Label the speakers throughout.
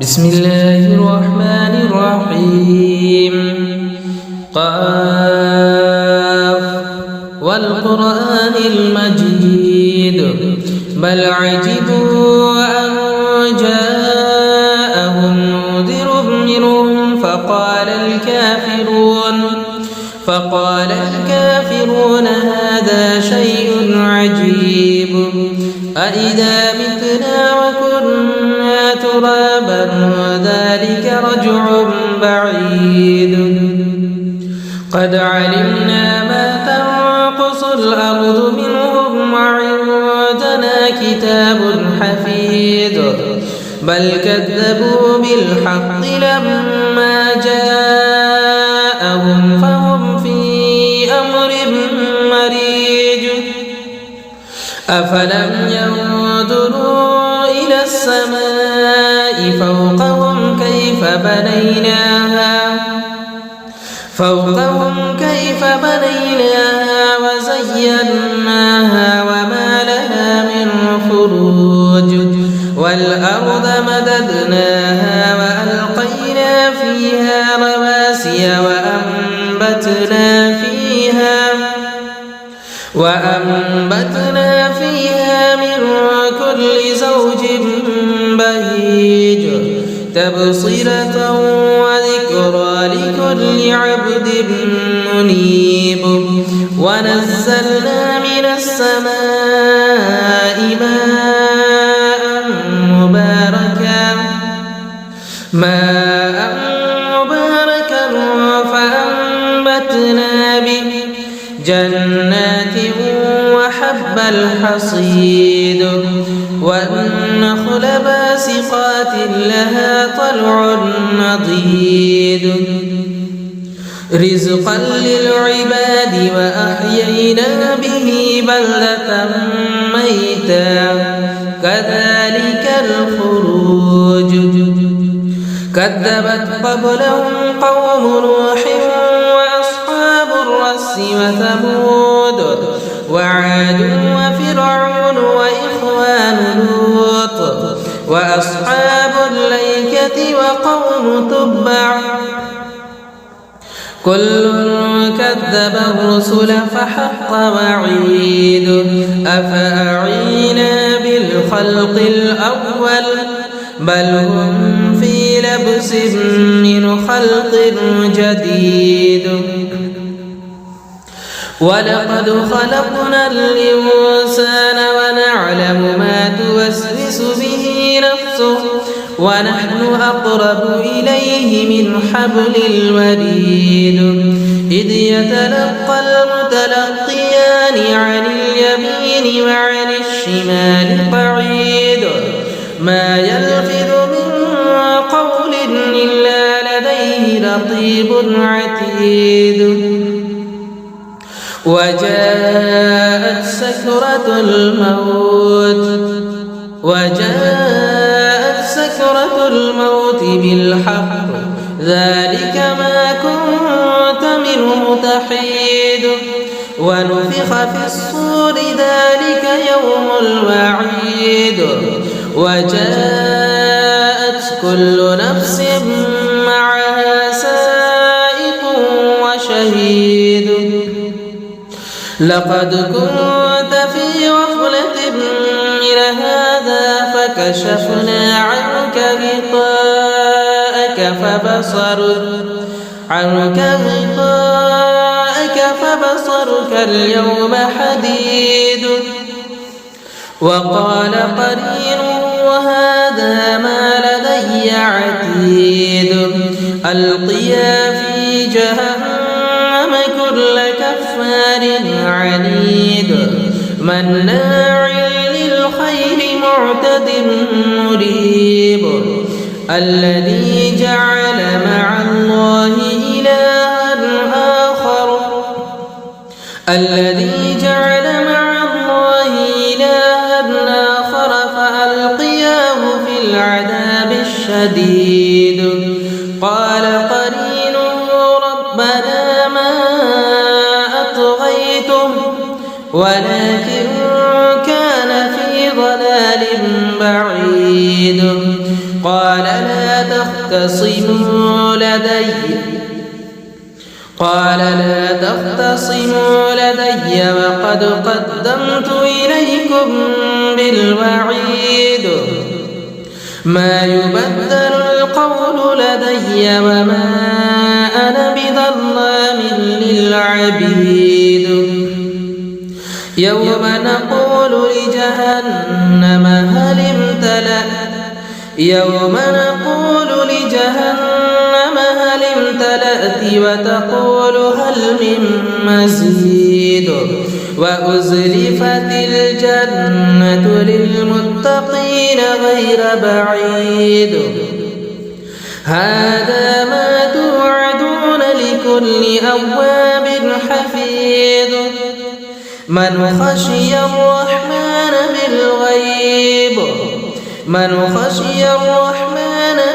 Speaker 1: بسم الله الرحمن الرحيم. قاف والقرآن المجيد بل عجبوا أن جاءهم منذر منهم فقال الكافرون هذا شيء عجيب أإذا متنا وكنا ترابا وذلك رجع بعيد قد علمنا ما تنقص الأرض منهم وعندنا كتاب حفيظ بل كذبوا بالحق لما جاءهم فهم في أمر مريج أفلم ينظروا إلى السماء فوقهم كيف بنيناها وزيناها وما لها من فروج والأرض مددناها وألقينا فيها رواسي وأنبتنا فيها من كل زوج بهيج تبصرة وذكرى لكل عبد منيب ونزلنا من السماء ماء مباركا فأنبتنا به جنات وحب الحصيد والنخل باسقات لها طلع نضيد رزقا للعباد وأحيينا به بلدة ميتا كذلك الخروج كذبت قبلهم قوم نوح وأصحاب الرس وثمود وعاد وفرعون وإخوان لوط وأصحاب الأيكة وقوم تبع كل كذب الرسل فحق وعيد أفأعينا بالخلق الأول بل هم في لبس من خلق جديد ولقد خلقنا الإنسان ونعلم ما توسوس به نفسه ونحن أقرب إليه من حبل الوريد إذ يتلقى المتلقيان عن اليمين وعن الشمال قعيد ما يلفظ من قول إلا لديه رقيب عتيد وجاءت سكرة الموت بالحق ذلك ما كنت منه تحيد ونفخ في الصور ذلك يوم الوعيد وجاءت كل نفس معها سائق وشهيد لقد كنت في غفلة من هذا فكشفنا عنك غطاءك فبصرك اليوم حديد وقال قرينه هذا ما لدي عتيد ألقيا في جهنم كل كفار عنيد مناع للخير معتد مريب الذي جعل مع الله إلها آخر فألقياه في العذاب الشديد قال قرينه ربنا ما أطغيته ولكن كان في ضلال بعيد قال لا تختصموا لدي وقد قدمت إليكم بالوعيد ما يبدل القول لدي وما أنا بظلام للعبيد يوم نقول لجهنم هل امتلأت وتقول هل من مزيد وأزلفت الجنة للمتقين غير بعيد هذا ما توعدون لكل أواب حفيظ من خشي الرحمن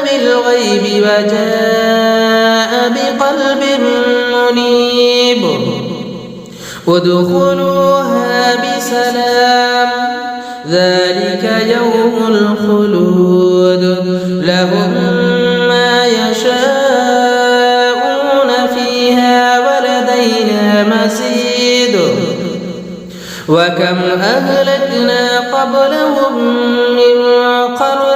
Speaker 1: بالغيب وجاء بقلب منيب ادخلوها بسلام ذلك يوم الخلود لهم ما يشاءون فيها ولدينا مزيد وكم أهلكنا قبلهم من قرن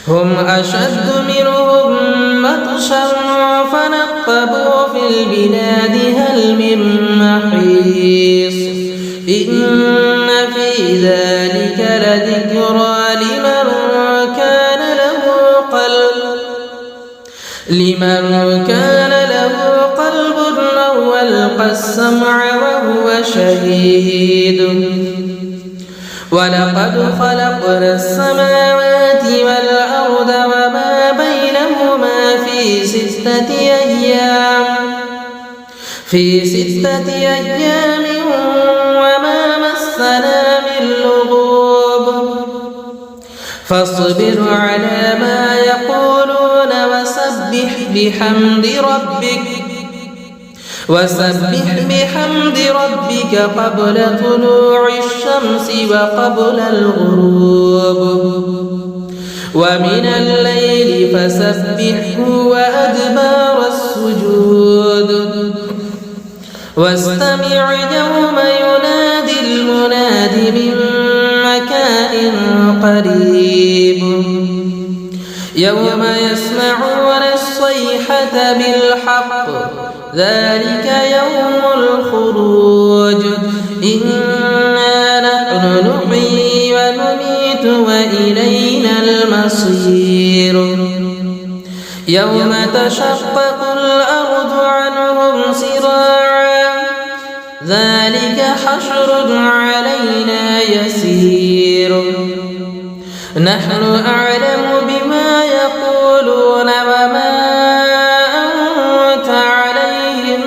Speaker 1: هم أشد منهم بطشا فنقبوا في البلاد هل من محيص إن في ذلك لذكرى لمن كان له قلب أو ألقى السمع وهو شهيد ولقد خلقنا السماوات والأرض وما بينهما في ستة أيام وما مسنا من لغوب فاصبر على ما يقولون وسبح بحمد ربك قبل طلوع الشمس وقبل الغروب ومن الليل فسبحه وأدبار السجود واستمع يوم ينادي المناد من مكان قريب يوم يسمعون الصيحة بالحق ذلك يوم الخروج إنا نحن نحيي ونميت وإلينا المصير يوم تشقق الأرض عنهم سراعا ذلك حشر علينا يسير نحن أعلم بما يقولون وما أنت عليهم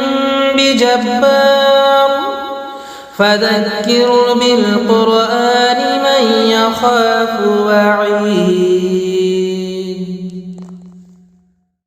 Speaker 1: بجبار فذكر بالقرآن من يخاف وعيد